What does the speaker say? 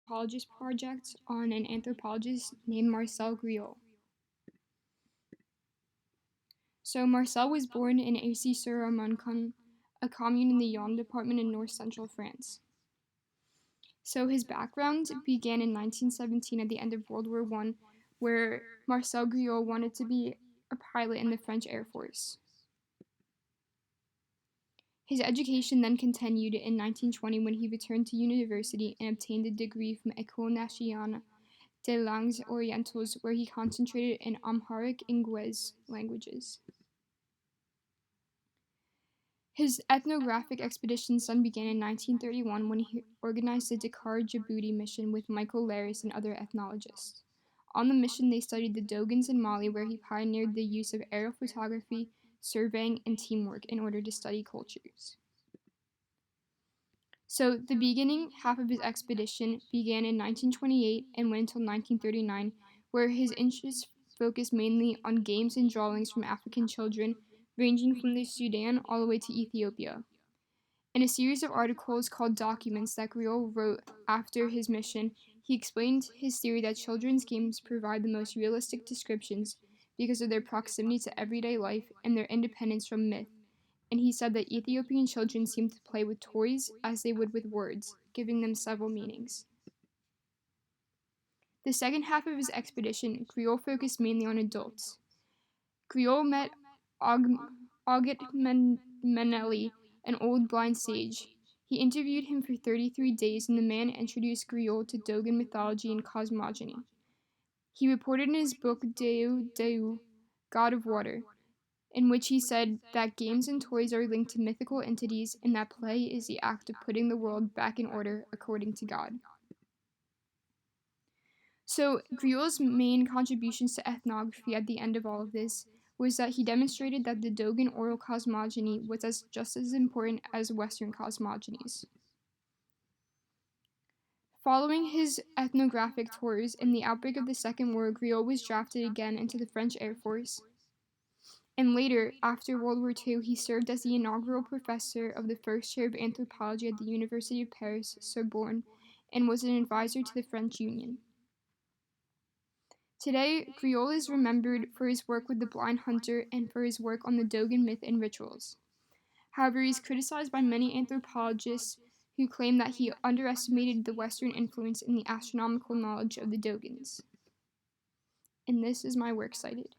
anthropologist project on an anthropologist named Marcel Griaule. So Marcel was born in Acy-sur-Armançon, a commune in the Yonne department in north-central France. So his background began in 1917 at the end of World War I, where Marcel Griaule wanted to be a pilot in the French Air Force. His education then continued in 1920 when he returned to university and obtained a degree from École nationale des langues orientales, where he concentrated in Amharic and Guez languages. His ethnographic expeditions then began in 1931 when he organized the Dakar Djibouti mission with Michael Laris and other ethnologists. On the mission, they studied the Dogons in Mali, where he pioneered the use of aerial photography, surveying, and teamwork in order to study cultures. So the beginning half of his expedition began in 1928 and went until 1939, where his interests focused mainly on games and drawings from African children, ranging from the Sudan all the way to Ethiopia. In a series of articles called Documents that Griaule wrote after his mission, he explained his theory that children's games provide the most realistic descriptions because of their proximity to everyday life and their independence from myth. And he said that Ethiopian children seemed to play with toys as they would with words, giving them several meanings. The second half of his expedition, Griaule focused mainly on adults. Griaule met Auguste Menelli, an old blind sage. He interviewed him for 33 days, and the man introduced Griaule to Dogon mythology and cosmogony. He reported in his book Deu, God of Water, in which he said that games and toys are linked to mythical entities and that play is the act of putting the world back in order according to God. So Griaule's main contributions to ethnography at the end of all of this was that he demonstrated that the Dogon oral cosmogony was just as important as Western cosmogonies. Following his ethnographic tours, in the outbreak of the Second War, Griaule was drafted again into the French Air Force. And later, after World War II, he served as the inaugural professor of the first chair of anthropology at the University of Paris, Sorbonne, and was an advisor to the French Union. Today, Griaule is remembered for his work with the blind hunter and for his work on the Dogon myth and rituals. However, he is criticized by many anthropologists who claim that he underestimated the Western influence in the astronomical knowledge of the Dogons. And this is my works cited.